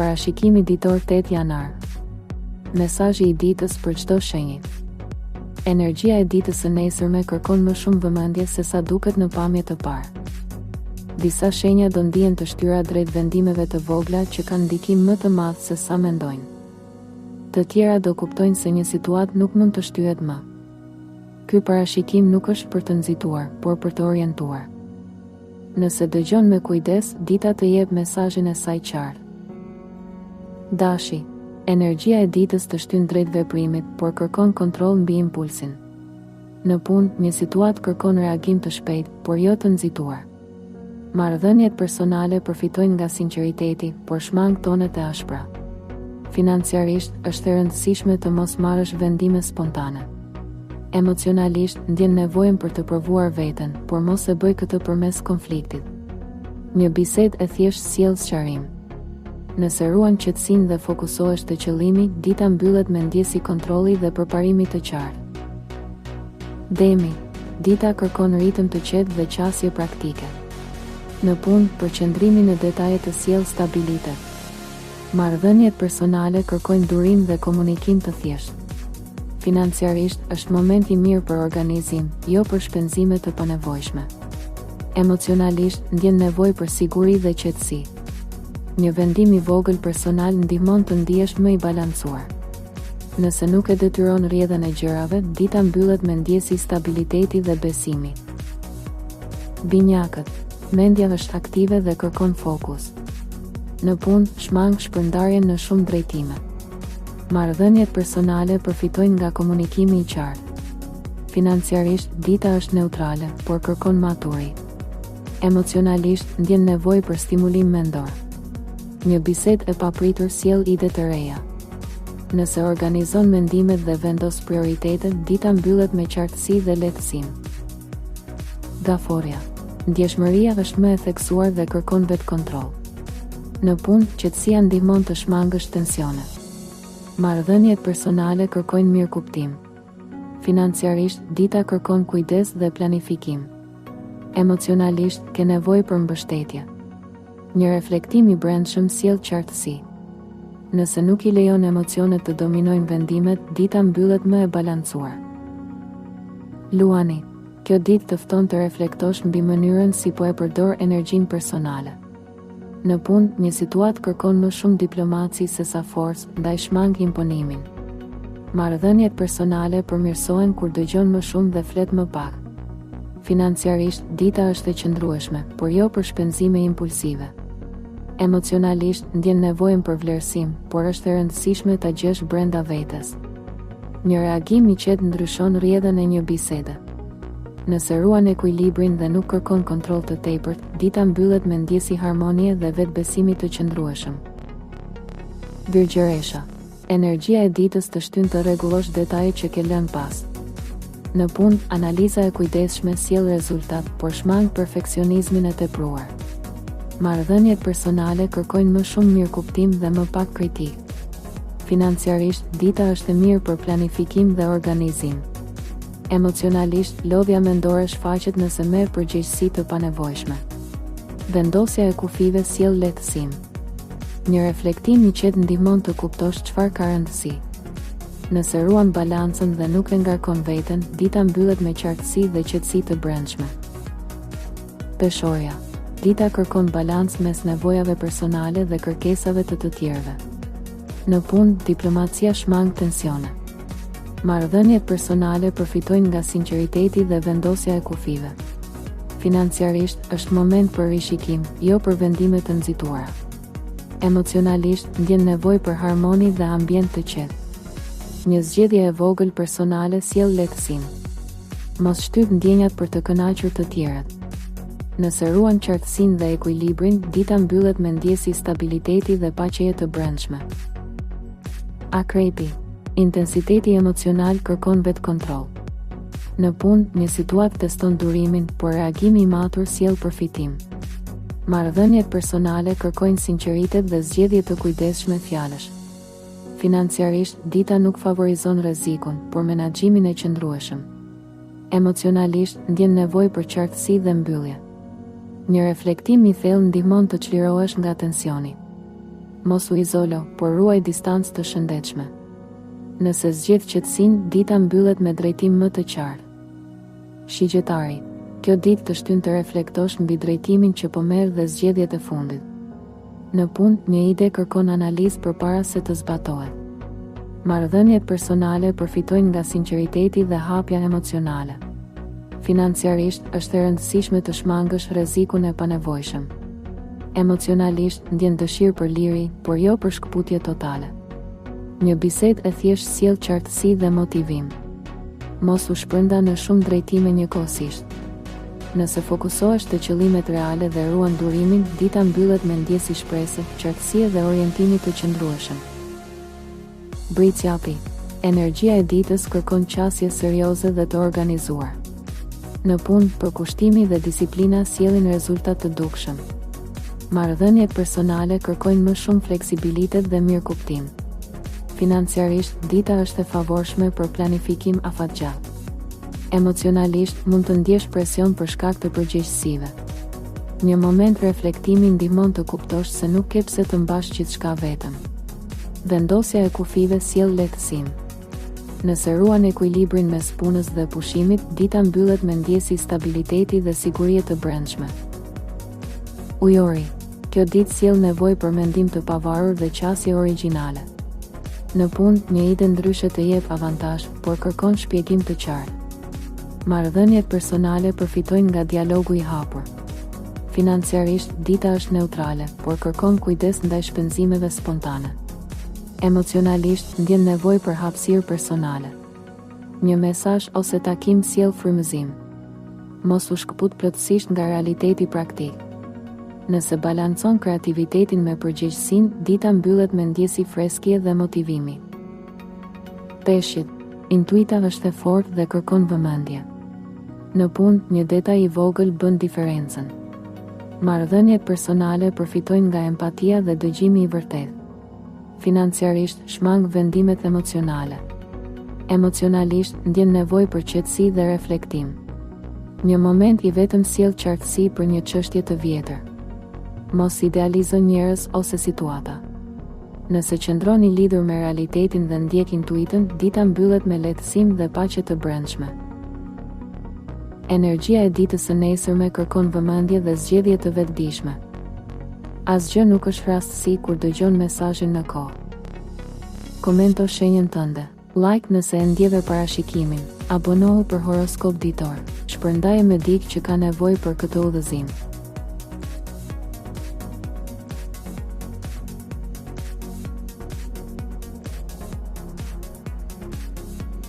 Parashikimi ditor 8 janar. Mesazhi i ditës për çdo shenjë. Energjia e ditës së nesërme kërkon më shumë vëmendje se sa duket në pamje të parë. Disa shenja do ndihen të shtyra drejt vendimeve të vogla që kanë ndikim më të madh se sa mendojnë. Të tjera do kuptojnë se një situatë nuk mund të shtyhet më. Ky parashikim nuk është për të nxituar, por për të orientuar. Nëse dëgjon me kujdes, dita të jep mesazhin e saj qartë. Dashi, energjia e ditës të shtyn drejt veprimit, por kërkon kontroll mbi impulsin. Në punë, një situatë kërkon reagim të shpejtë, por jo të nxituar. Marrëdhëniet personale përfitojnë nga sinqeriteti, por shmang tonet e ashpra. Financiarisht, është e rëndësishme të mos marrësh vendime spontane. Emocionalisht, ndjen nevojën për të provuar veten, por mos e bëj këtë përmes konfliktit. Një bisedë e thjeshtë sjell sqarim. Nëse ruan qetësinë dhe fokusohesh te qëllimi, dita mbyllet me ndjesi kontrolli dhe përparimi të qartë. Demi, dita kërkon ritëm të qetë dhe qasje praktike. Në punë, përqendrimi në detaje të sjell stabilitet. Marrëdhëniet personale kërkojnë durim dhe komunikim të thjeshtë. Financiarisht, është moment i mirë për organizim, jo për shpenzime të panevojshme. Emocionalisht, ndjen nevojë për siguri dhe qetësi. Një vendim i vogël personal ndihmon të ndihesh më i balancuar. Nëse nuk e detyron rrjedhën e gjërave, dita mbyllet me ndjesi stabiliteti dhe besimi. Binjakët, mendja është aktive dhe kërkon fokus. Në punë, shmang shpërndarjen në shumë drejtime. Marrëdhëniet personale përfitojnë nga komunikimi i qartë. Financiarisht, dita është neutrale, por kërkon maturi. Emocionalisht, ndjen nevojë për stimulim mendor. Një bisedë e papritur sjell ide të reja. Nëse organizon mendimet dhe vendos prioritetet, dita mbyllet me qartësi dhe lehtësim. Gaforja. Ndjeshmëria është më e theksuar dhe kërkon vetkontroll. Në punë, qetësia ndihmon të shmangësh tensionet. Marrëdhëniet personale kërkojnë mirëkuptim. Financiarisht, dita kërkon kujdes dhe planifikim. Emocionalisht, ke nevojë për mbështetje. Një reflektim i brendshëm sjell qartësi. Nëse nuk i lejon emocionet të dominojnë vendimet, dita mbyllet më e balancuar. Luani, kjo ditë të fton të reflektosh mbi mënyrën si po e përdor energjinë personale. Në punë, një situatë kërkon më shumë diplomaci se sa forcë, ndaj shmang imponimin. Marrëdhëniet personale përmirësohen kur dëgjon më shumë dhe flet më pak. Financiarisht, dita është e qëndrueshme, por jo për shpenzime impulsive. Emocionalisht, ndjen nevojën për vlerësim, por është e rëndësishme ta gjesh brenda vetes. Një reagim i qetë ndryshon rrjedhën e një bisede. Nëse ruan ekuilibrin dhe nuk kërkon kontroll të tepërt, dita mbyllet me ndjesi harmonie dhe vetbesimi të qëndrueshëm. Virgjëresha. Energjia e ditës të shtyn të rregullosh detajet që ke lënë pas. Në punë, analiza e kujdesshme sjell rezultat, por shmang perfeksionizmin e tepruar. Marrëdhëniet personale kërkojnë më shumë mirëkuptim dhe më pak kritik. Financiarisht, dita është e mirë për planifikim dhe organizim. Emocionalisht, lodhja mendore shfaqet nëse merr përgjegjësi të panevojshme. Vendosja e kufive sjell lehtësim. Një reflektim i qetë ndihmon të kuptosh çfarë ka rëndësi. Nëse ruan balancën dhe nuk e ngarkon veten, dita mbyllet me qartësi dhe qetësi të brendshme. Peshorja. Dita kërkon balancë mes nevojave personale dhe kërkesave të tjerëve. Në punë, diplomacia shmang tensione. Marrëdhëniet personale përfitojnë nga sinqeriteti dhe vendosja e kufive. Financiarisht, është moment për rishikim, jo për vendime të nxituara. Emocionalisht, ndjen nevojë për harmoni dhe ambient të qetë. Një zgjedhje e vogël personale sjell lehtësim. Mos shtyp ndjenjat për të kënaqur të tjerët. Nëse ruan qartësinë dhe ekuilibrin, dita mbyllet me ndjesi stabiliteti dhe paqeje të brendshme. Akrepi. Intensiteti emocional kërkon vetkontroll. Në punë, një situatë teston durimin, por reagimi i matur sjell përfitim. Marrëdhëniet personale kërkojnë sinqeritet dhe zgjedhje të kujdesshme fjalësh. Financiarisht, dita nuk favorizon rrezikun, por menaxhimin e qëndrueshëm. Emocionalisht, ndjen nevojë për qartësi dhe mbyllje. Një reflektim i thellë ndihmon të çlirohesh nga tensioni. Mos u izolo, por ruaj distancë të shëndetshme. Nëse zgjedh qetësinë, dita mbyllet me drejtim më të qartë. Shigjetari, kjo ditë të shtyn të reflektosh mbi drejtimin që po merr dhe zgjedhjet e fundit. Në punë, një ide kërkon analizë përpara se të zbatohet. Marrëdhëniet personale përfitojnë nga sinqeriteti dhe hapja emocionale. Financiarisht, është e rëndësishme të shmangësh rrezikun e panevojshëm. Emocionalisht, ndjen dëshirë për liri, por jo për shkputje totale. Një bisedë e thjeshtë sjell qartësi dhe motivim. Mos u shpërnda në shumë drejtime njëkohësisht. Nëse fokusohesh te qëllimet reale dhe ruan durimin, dita mbyllet me ndjesi shpresë, qartësie dhe orientimi të qëndrueshëm. Britsjapi. Energjia e ditës kërkon qasje serioze dhe të organizuar. Në punë, përkushtimi dhe disiplina sjellin rezultat të dukshëm. Marrëdhëniet personale kërkojnë më shumë fleksibilitet dhe mirëkuptim. Financiarisht, dita është e favorshme për planifikim afatgjatë. Emocionalisht, mund të ndjesh presion për shkak të përgjegjësive. Një moment reflektimi ndihmon të kuptosh se nuk ke pse të mbash gjithçka vetëm. Vendosja e kufive sjell lehtësim. Nëse ruan ekuilibrin mes punës dhe pushimit, dita mbyllet me ndjesi stabiliteti dhe sigurie të brendshme. Ujori. Kjo ditë sjell nevojë për mendim të pavarur dhe qasje origjinale. Në punë, një ide ndryshe të jep avantazh, por kërkon shpjegim të qartë. Marrëdhëniet personale përfitojnë nga dialogu i hapur. Financiarisht, dita është neutrale, por kërkon kujdes ndaj shpenzimeve spontane. Emocionalisht, ndjen nevojë për hapësirë personale. Një mesazh ose takim sjell frymëzim. Mos u shkput plotësisht nga realiteti praktik. Nëse balancon kreativitetin me përgjegjësinë, dita mbyllet me ndjesi freskëje dhe motivimi. Peshqit. Intuita është e fortë dhe kërkon vëmendje. Në punë, një detaj i vogël bën diferencën. Marrëdhëniet personale përfitojnë nga empatia dhe dëgjimi i vërtetë. Financiarisht, shmang vendimet emocionale. Emocionalisht, ndjen nevojë për qetësi dhe reflektim. Një moment i vetëm sjell qartësi për një çështje të vjetër. Mos idealizo njerëz ose situata. Nëse qëndroni lidhur me realitetin dhe ndjek intuitën, dita mbyllet me lehtësim dhe paqe të brendshme. Energjia e ditës së nesërme kërkon vëmendje dhe zgjedhje të vetëdijshme. Asgjë nuk është rastësi kur dëgjon mesazhin në kohë. Komento shenjën tënde. Like nëse e ndjeve parashikimin. Abonohu për horoskop ditor. Shpërndaje me dikë që ka nevojë për këtë udhëzim.